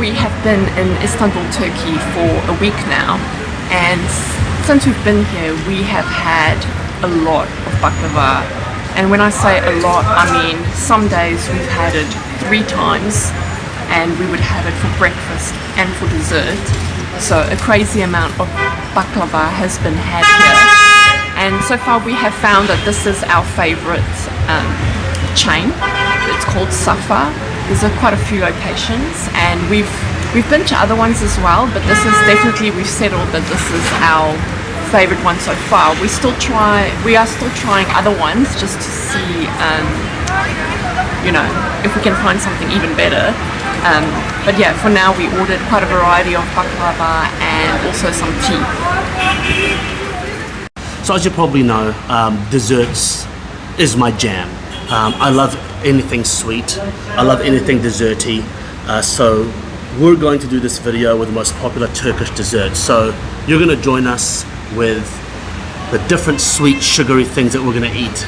we have been in Istanbul, Turkey for a week now, and since we've been here we have had a lot of baklava. And when I say a lot, I mean some days we've had it 3 times, and we would have it for breakfast and for dessert. So a crazy amount of baklava has been had here, and so far we have found that this is our favorite chain. It's called Safa. There's quite a few locations, and we've been to other ones as well, but this is definitely, we've settled that this is our favorite one so far. We are still trying other ones just to see, you know, if we can find something even better. But yeah, for now we ordered quite a variety of baklava and also some tea. So as you probably know, desserts is my jam. I love anything sweet. I love anything desserty. So we're going to do this video with the most popular Turkish desserts. So you're going to join us with the different sweet, sugary things that we're going to eat.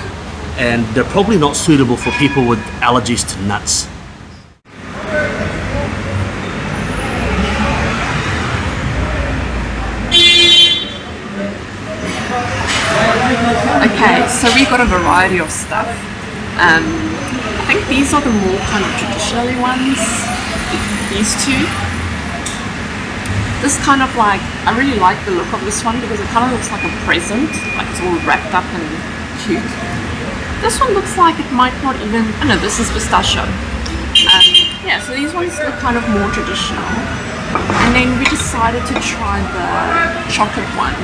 And they're probably not suitable for people with allergies to nuts. Okay, so we got a variety of stuff. I think these are the more kind of traditional ones, these two. This kind of like, I really like the look of this one because it kind of looks like a present, like it's all wrapped up and cute. This one looks like it might not even, oh no, this is pistachio. Yeah, so these ones look kind of more traditional. And then we decided to try the chocolate one,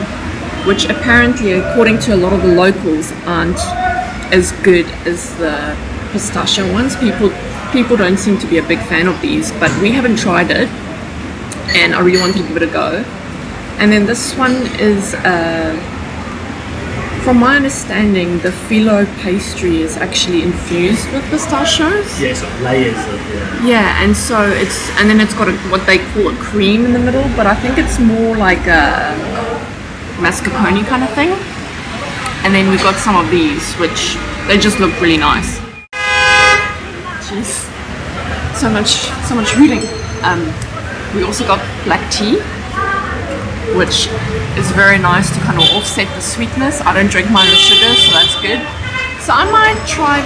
which apparently, according to a lot of the locals, aren't as good as the pistachio ones. People don't seem to be a big fan of these, but we haven't tried it, and I really wanted to give it a go. And then this one is, from my understanding, the phyllo pastry is actually infused with pistachios. Yeah, so layers of Yeah, and so and then it's got what they call a cream in the middle, but I think it's more like a mascarpone kind of thing. And then we got some of these, which they just look really nice. Jeez, so much reading. We also got black tea, which is very nice to kind of offset the sweetness. I don't drink mine with sugar, so that's good. So I might try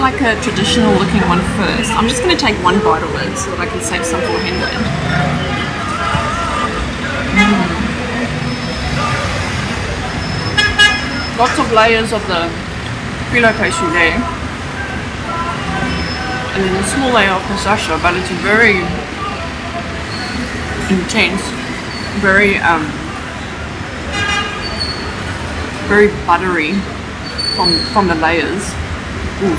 like a traditional looking one first. I'm just gonna take one bite of it so that I can save some for Henwood. Lots of layers of the phyllo pastry there, and then a small layer of pistachio, but it's very intense, very buttery from the layers. Ooh,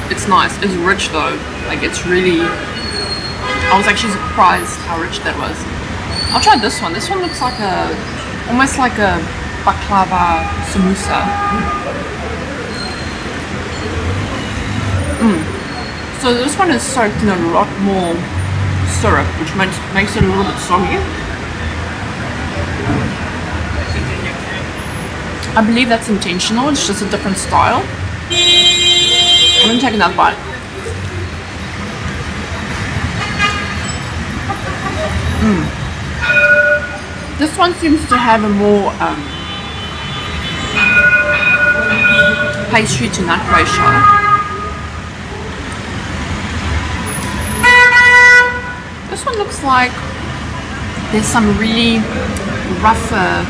it's nice. It's rich though. Like it's really. I was actually surprised how rich that was. I'll try this one. This one looks like almost like a baklava samosa. So this one is soaked in a lot more syrup, which makes it a little bit soggy. I believe that's intentional. It's just a different style. I'm gonna take another bite. This one seems to have a more pastry to nut ratio. This one looks like there's some really rougher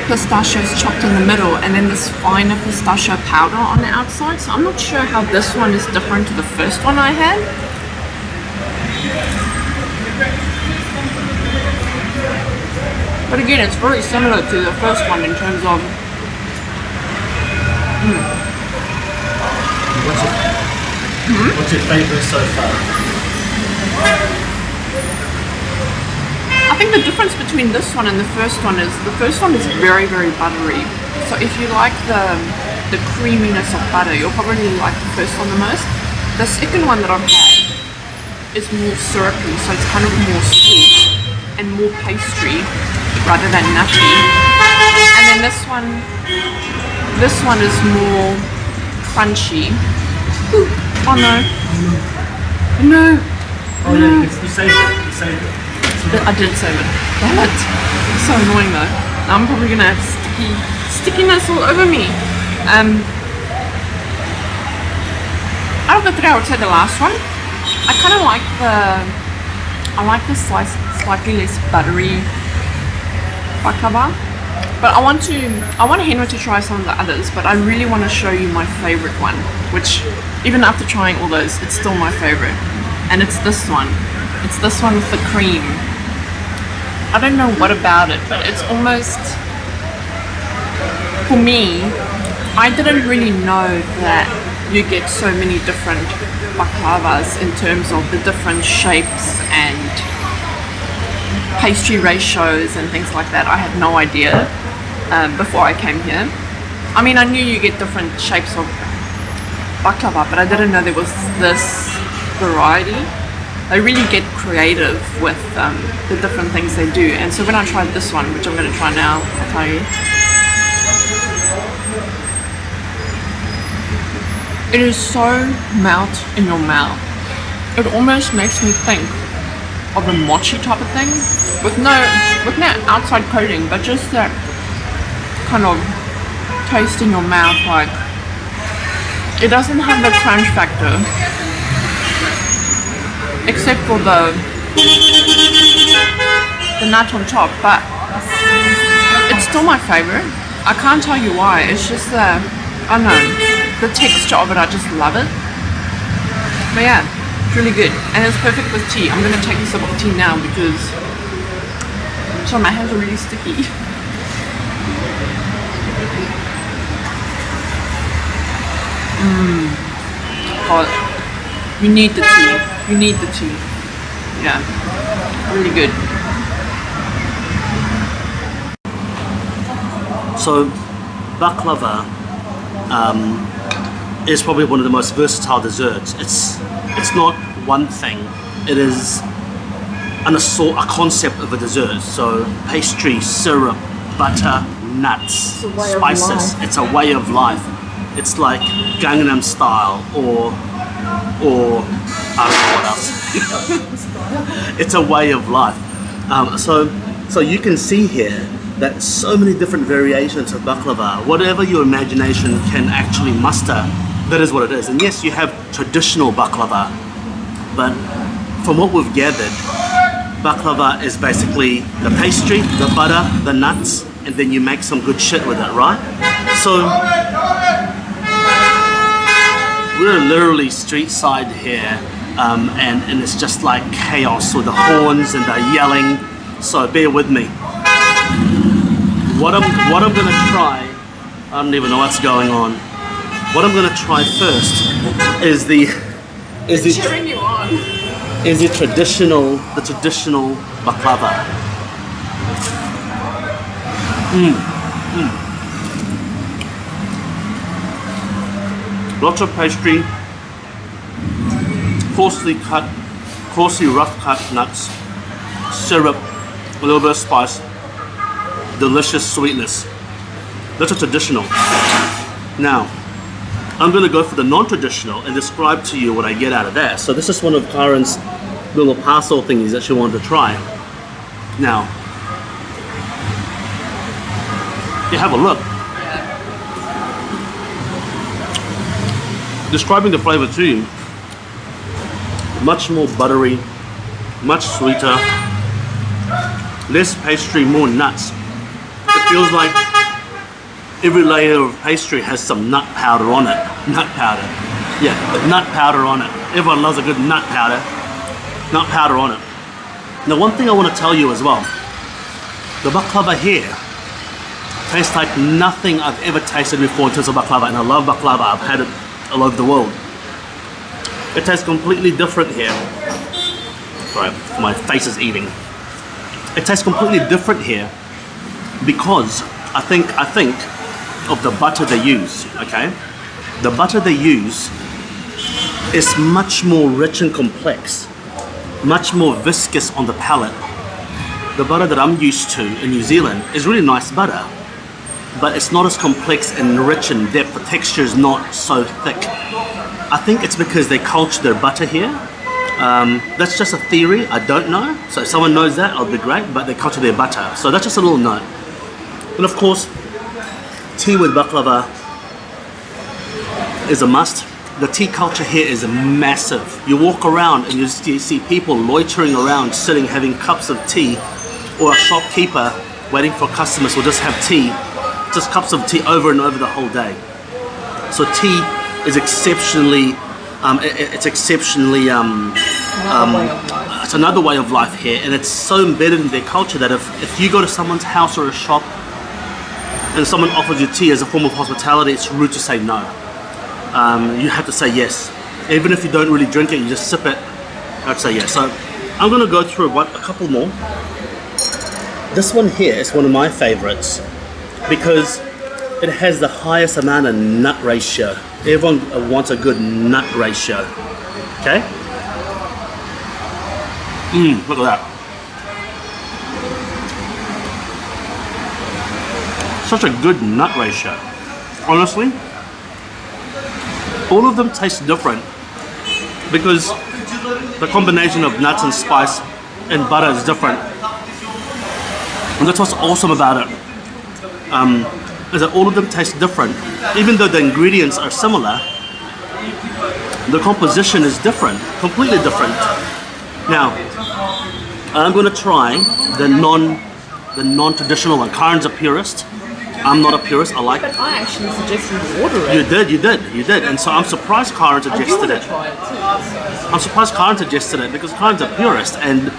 pistachios chopped in the middle, and then this finer pistachio powder on the outside. So I'm not sure how this one is different to the first one I had. But again, it's very similar to the first one in terms of What's your favorite so far? I think the difference between this one and the first one is very, very buttery. So if you like the creaminess of butter, you'll probably like the first one the most. The second one that I've had is more syrupy, so it's kind of more sweet and more pastry rather than nutty. And then this one is more crunchy. Ooh, oh no. No. Oh yeah, you saved it. You saved it. I did save it. Damn it. It's so annoying though. I'm probably gonna have stickiness all over me. Out of the three, I would say the last one. I kind of like the slightly less buttery baklava. But I want Henry to try some of the others, but I really want to show you my favorite one, which even after trying all those, it's still my favorite. And it's this one. It's this one with the cream. I don't know what about it, but it's almost, for me, I didn't really know that you get so many different baklavas in terms of the different shapes and pastry ratios and things like that. I had no idea before I came here. I mean, I knew you get different shapes of baklava, but I didn't know there was this variety. They really get creative with the different things they do. And so when I tried this one, which I'm going to try now, I'll tell you. It is so melt in your mouth. It almost makes me think of a mochi type of thing, with no outside coating, but just that kind of taste in your mouth. Like, it doesn't have the crunch factor, except for the nut on top, but it's still my favorite. I can't tell you why. It's just I don't know, the texture of it, I just love it. But yeah, it's really good, and it's perfect with tea. I'm gonna take a sip of tea now because sorry, my hands are really sticky. Oh, you need the tea. You need the tea. Yeah, really good. So, baklava is probably one of the most versatile desserts. It's not one thing. It is a concept of a dessert. So pastry, syrup, butter, nuts, spices. It's a way of life. It's like Gangnam Style or I don't know what else. It's a way of life. So you can see here that so many different variations of baklava. Whatever your imagination can actually muster, that is what it is. And yes, you have traditional baklava, but from what we've gathered, baklava is basically the pastry, the butter, the nuts, and then you make some good shit with it, right? So we're literally street side here, and it's just like chaos with the horns and the yelling. So bear with me. What I'm gonna try, I don't even know what's going on. What I'm gonna try first is the Cheering you on. is the traditional baklava. Lots of pastry, coarsely rough cut nuts, syrup, a little bit of spice, delicious sweetness. That's a traditional. Now, I'm going to go for the non-traditional and describe to you what I get out of that. So this is one of Karen's little parcel thingies that she wanted to try. Now, you have a look. Describing the flavor to you, much more buttery, much sweeter, less pastry, more nuts. It feels like every layer of pastry has some nut powder on it. Nut powder. Yeah, nut powder on it. Everyone loves a good nut powder. Nut powder on it. Now, one thing I want to tell you as well, the baklava here tastes like nothing I've ever tasted before in terms of baklava, and I love baklava. I've had it all over the world. It tastes completely different here. Sorry, my face is eating. It tastes completely different here because I think of the butter they use, okay? The butter they use is much more rich and complex, much more viscous on the palate. The butter that I'm used to in New Zealand is really nice butter, but it's not as complex and rich in depth. The texture is not so thick. I think it's because they culture their butter here, That's just a theory, I don't know. So if someone knows that, it'll be great, but they cut to their butter. So that's just a little note. And of course, tea with baklava is a must. The tea culture here is massive. You walk around and you see people loitering around, sitting, having cups of tea, or a shopkeeper waiting for customers will just have tea, just cups of tea over and over the whole day. So tea is exceptionally, it's another way of life here, and it's so embedded in their culture that if you go to someone's house or a shop and someone offers you tea as a form of hospitality, it's rude to say no. You have to say yes. Even if you don't really drink it, you just sip it, you have to say yes. So I'm going to go through a couple more. This one here is one of my favorites because it has the highest amount of nut ratio. Everyone wants a good nut ratio. Okay? Look at that. Such a good nut ratio. Honestly, all of them taste different because the combination of nuts and spice and butter is different. And that's what's awesome about it, is that all of them taste different. Even though the ingredients are similar, the composition is different, completely different. Now, I'm going to try the non-traditional one. Karen's a purist. I'm not a purist. I like it. But I actually suggested you order it. You did. And so I'm surprised Karen suggested it. Try it too. I'm surprised Karen suggested it because Karen's a purist and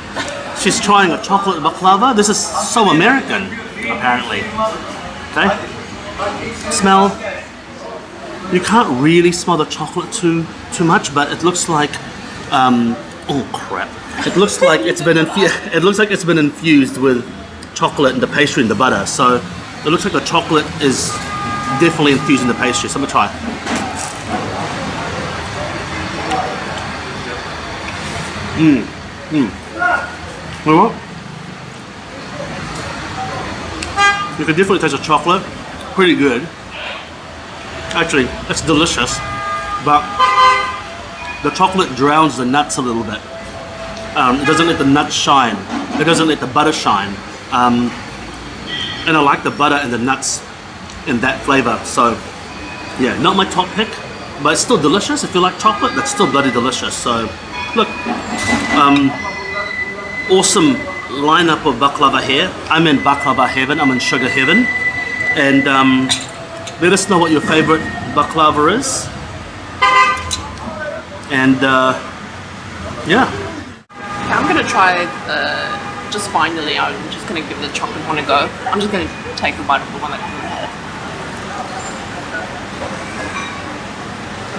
she's trying a chocolate baklava. This is so American, apparently. Okay? Smell. You can't really smell the chocolate too much, but it looks like oh crap. It looks like it's been infused with chocolate and the pastry and the butter. So it looks like the chocolate is definitely infused in the pastry. So I'm gonna try it. You know what? You can definitely taste the chocolate. Pretty good. Actually, it's delicious, but the chocolate drowns the nuts a little bit. It doesn't let the nuts shine. It doesn't let the butter shine. And I like the butter and the nuts in that flavor. So, yeah, not my top pick, but it's still delicious. If you like chocolate, that's still bloody delicious. So, look, awesome lineup of baklava here. I'm in baklava heaven. I'm in sugar heaven. And let us know what your favorite baklava is. And yeah. I'm gonna try just finally. I'm just gonna give the chocolate one a go. I'm just gonna take a bite of the one that we had.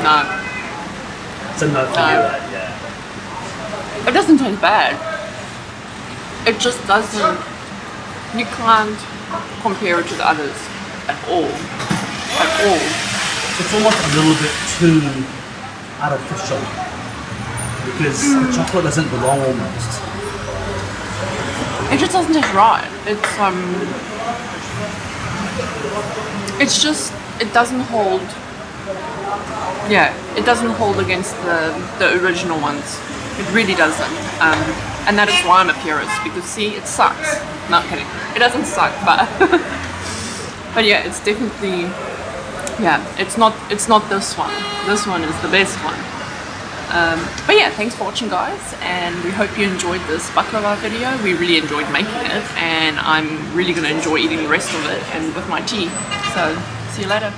No. It's a no for you, right? Yeah. It doesn't taste bad. It just doesn't. You can't compare it to the others at all. At all. It's almost a little bit too artificial because the chocolate doesn't belong almost. It just doesn't taste right. It's just, it doesn't hold. Yeah, it doesn't hold against the original ones. It really doesn't. And that is why I'm a purist, because see, it sucks. Not kidding. It doesn't suck, but but yeah, it's definitely, yeah, it's not this one. This one is the best one. But yeah, thanks for watching, guys, and we hope you enjoyed this baklava video. We really enjoyed making it, and I'm really going to enjoy eating the rest of it and with my tea. So see you later.